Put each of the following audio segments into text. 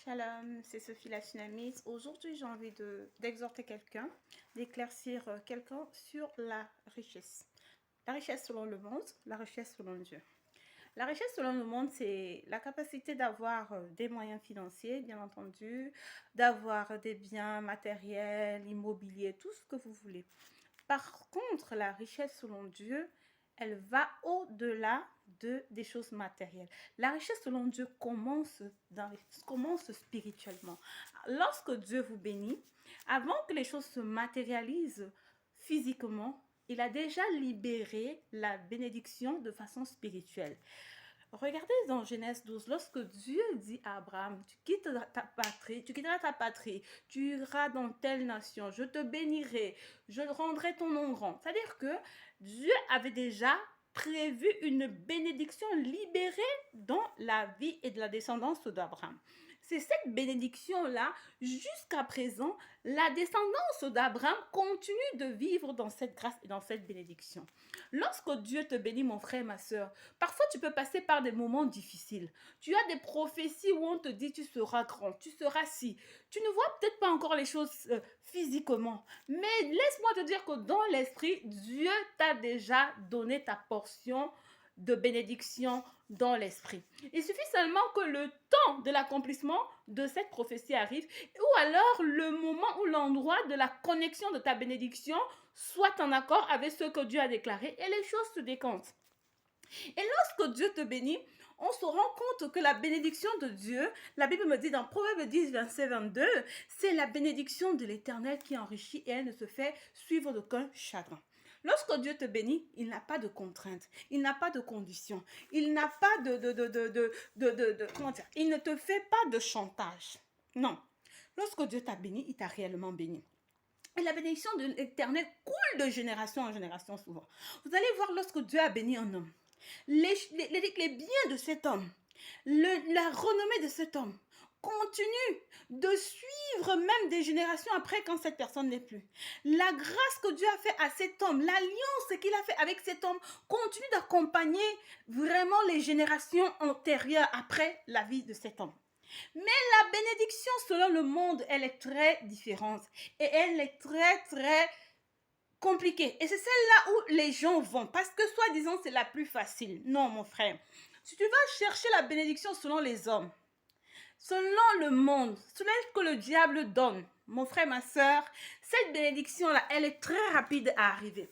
Shalom, c'est Sophie la Tsunamis. Aujourd'hui, j'ai envie d'exhorter quelqu'un, d'éclaircir quelqu'un sur la richesse. La richesse selon le monde, la richesse selon Dieu. La richesse selon le monde, c'est la capacité d'avoir des moyens financiers, bien entendu, d'avoir des biens matériels, immobiliers, tout ce que vous voulez. Par contre, la richesse selon Dieu, elle va au-delà des choses matérielles. La richesse selon Dieu commence spirituellement. Lorsque Dieu vous bénit, avant que les choses se matérialisent physiquement, il a déjà libéré la bénédiction de façon spirituelle. Regardez dans Genèse 12, lorsque Dieu dit à Abraham, tu quitteras ta patrie, tu iras dans telle nation, je te bénirai, je rendrai ton nom grand. C'est-à-dire que Dieu avait déjà prévu une bénédiction libérée dans la vie et de la descendance d'Abraham. C'est cette bénédiction-là, jusqu'à présent, la descendance d'Abraham continue de vivre dans cette grâce et dans cette bénédiction. Lorsque Dieu te bénit, mon frère, ma soeur, parfois tu peux passer par des moments difficiles. Tu as des prophéties où on te dit tu seras grand, tu seras ci. Tu ne vois peut-être pas encore les choses physiquement, mais laisse-moi te dire que dans l'esprit, Dieu t'a déjà donné ta portion de bénédiction dans l'esprit. Il suffit seulement que le temps de l'accomplissement de cette prophétie arrive, ou alors le moment ou l'endroit de la connexion de ta bénédiction soit en accord avec ce que Dieu a déclaré et les choses se décantent. Et lorsque Dieu te bénit, on se rend compte que la bénédiction de Dieu, la Bible me dit dans Proverbe 10, verset 22, c'est la bénédiction de l'Éternel qui enrichit et elle ne se fait suivre d'aucun chagrin. Lorsque Dieu te bénit, il n'a pas de contraintes, il n'a pas de conditions, il n'a pas comment dire, il ne te fait pas de chantage. Non. Lorsque Dieu t'a béni, il t'a réellement béni. Et la bénédiction de l'Éternel coule de génération en génération souvent. Vous allez voir lorsque Dieu a béni un homme, les biens de cet homme, la renommée de cet homme continue de suivre même des générations après quand cette personne n'est plus. La grâce que Dieu a fait à cet homme, l'alliance qu'il a fait avec cet homme continue d'accompagner vraiment les générations antérieures après la vie de cet homme. Mais la bénédiction selon le monde, elle est très différente et elle est très compliquée. Et c'est celle-là où les gens vont parce que soi-disant c'est la plus facile. Non mon frère, si tu vas chercher la bénédiction selon les hommes, selon le monde, selon ce que le diable donne, mon frère, ma soeur, cette bénédiction-là, elle est très rapide à arriver.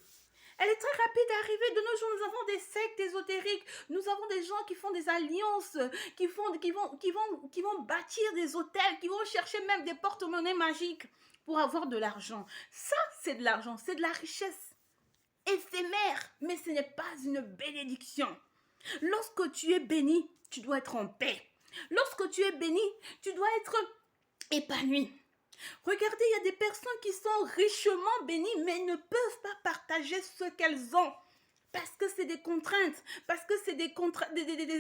Elle est très rapide à arriver. De nos jours, nous avons des sectes ésotériques. Nous avons des gens qui font des alliances, qui vont bâtir des hôtels, qui vont chercher même des porte-monnaies magiques pour avoir de l'argent. Ça, c'est de l'argent, c'est de la richesse éphémère, mais ce n'est pas une bénédiction. Lorsque tu es béni, tu dois être en paix. Lorsque tu es béni, tu dois être épanoui. Regardez, il y a des personnes qui sont richement bénies, mais ne peuvent pas partager ce qu'elles ont. Parce que c'est des contraintes, parce que c'est des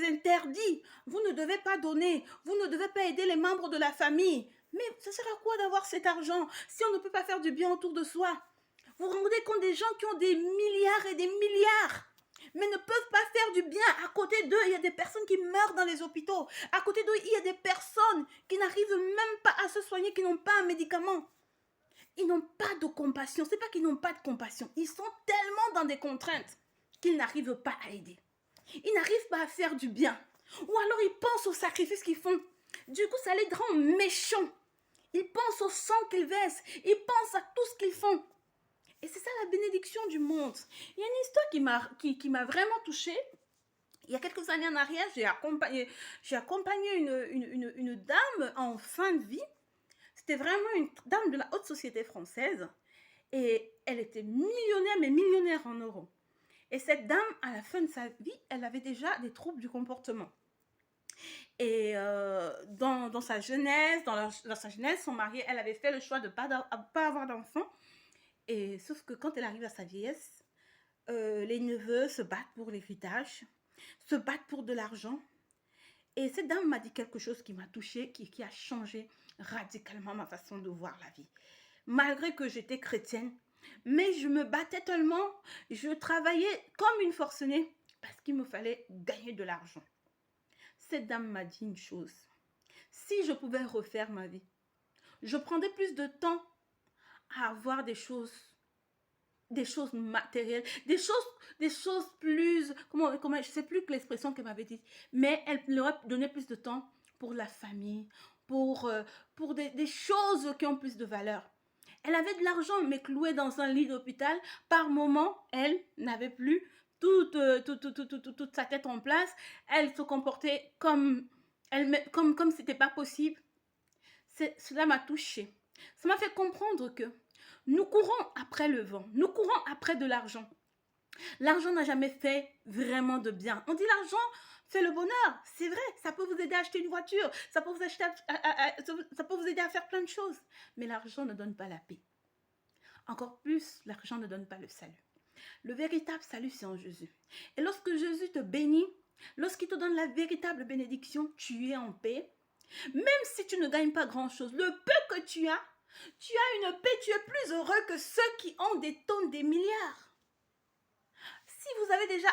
interdits. Vous ne devez pas donner, vous ne devez pas aider les membres de la famille. Mais ça sert à quoi d'avoir cet argent si on ne peut pas faire du bien autour de soi? Vous vous rendez compte des gens qui ont des milliards et des milliards, mais ne peuvent pas faire du bien. À côté d'eux, il y a des personnes qui meurent dans les hôpitaux. À côté d'eux, il y a des personnes qui n'arrivent même pas à se soigner, qui n'ont pas un médicament. Ils n'ont pas de compassion. Ce n'est pas qu'ils n'ont pas de compassion. Ils sont tellement dans des contraintes qu'ils n'arrivent pas à aider. Ils n'arrivent pas à faire du bien. Ou alors ils pensent aux sacrifices qu'ils font. Du coup, ça les rend méchants. Ils pensent au sang qu'ils versent. Ils pensent à tout ce qu'ils font. Et c'est ça la bénédiction du monde. Il y a une histoire qui m'a vraiment touchée. Il y a quelques années en arrière, j'ai accompagné une dame en fin de vie. C'était vraiment une dame de la haute société française. Et elle était millionnaire, mais millionnaire en euros. Et cette dame, à la fin de sa vie, elle avait déjà des troubles du comportement. Et dans sa jeunesse, son mari, elle avait fait le choix de ne pas avoir d'enfant. Et sauf que quand elle arrive à sa vieillesse, les neveux se battent pour l'héritage, se battent pour de l'argent. Et cette dame m'a dit quelque chose qui m'a touchée, qui a changé radicalement ma façon de voir la vie. Malgré que j'étais chrétienne, mais je me battais tellement, je travaillais comme une forcenée parce qu'il me fallait gagner de l'argent. Cette dame m'a dit une chose, Si je pouvais refaire ma vie, je prendrais plus de temps à avoir des choses matérielles, des choses plus, comment, je sais plus que l'expression qu'elle m'avait dit, mais elle leur a donné plus de temps pour la famille, pour, euh, pour des choses qui ont plus de valeur. Elle avait de l'argent, mais clouée dans un lit d'hôpital, par moment, elle n'avait plus toute sa tête en place. Elle se comportait comme c'était pas possible. Cela m'a touchée. Ça m'a fait comprendre que nous courons après le vent, nous courons après de l'argent. L'argent n'a jamais fait vraiment de bien. On dit l'argent fait le bonheur. C'est vrai, ça peut vous aider à acheter une voiture, ça peut vous, ça peut vous aider à faire plein de choses. Mais l'argent ne donne pas la paix. Encore plus, l'argent ne donne pas le salut. Le véritable salut, c'est en Jésus. Et lorsque Jésus te bénit, lorsqu'il te donne la véritable bénédiction, tu es en paix. Même si tu ne gagnes pas grand-chose, le peu que tu as une paix, tu es plus heureux que ceux qui ont des tonnes, des milliards. Si vous avez déjà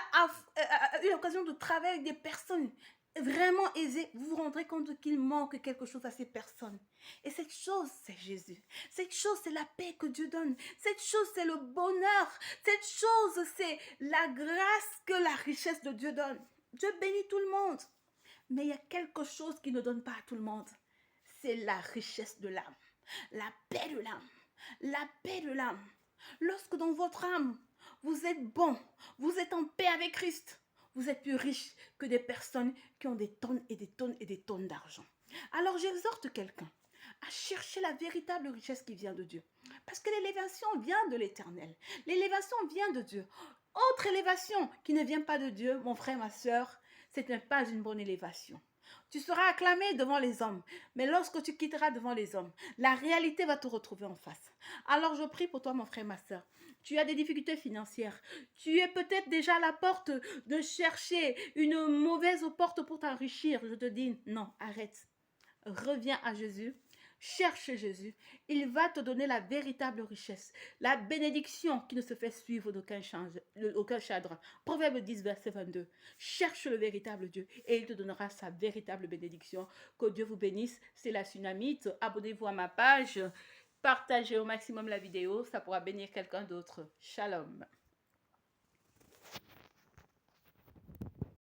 eu l'occasion de travailler avec des personnes vraiment aisées, vous vous rendrez compte qu'il manque quelque chose à ces personnes. Et cette chose, c'est Jésus. Cette chose, c'est la paix que Dieu donne. Cette chose, c'est le bonheur. Cette chose, c'est la grâce que la richesse de Dieu donne. Dieu bénit tout le monde. Mais il y a quelque chose qui ne donne pas à tout le monde. C'est la richesse de l'âme. La paix de l'âme. La paix de l'âme. Lorsque dans votre âme, vous êtes bon, vous êtes en paix avec Christ, vous êtes plus riche que des personnes qui ont des tonnes et des tonnes et des tonnes d'argent. Alors j'exhorte quelqu'un à chercher la véritable richesse qui vient de Dieu. Parce que l'élévation vient de l'Éternel. L'élévation vient de Dieu. Autre élévation qui ne vient pas de Dieu, mon frère, ma soeur, ce n'est pas une bonne élévation. Tu seras acclamé devant les hommes, mais lorsque tu quitteras devant les hommes, la réalité va te retrouver en face. Alors je prie pour toi, mon frère, ma soeur. Tu as des difficultés financières. Tu es peut-être déjà à la porte de chercher une mauvaise porte pour t'enrichir. Je te dis, non, arrête. Reviens à Jésus. Cherche Jésus. Il va te donner la véritable richesse. La bénédiction qui ne se fait suivre d'aucun chagrin. Proverbe 10, verset 22. Cherche le véritable Dieu et il te donnera sa véritable bénédiction. Que Dieu vous bénisse. C'est la Tsunamite. Abonnez-vous à ma page. Partagez au maximum la vidéo. Ça pourra bénir quelqu'un d'autre. Shalom.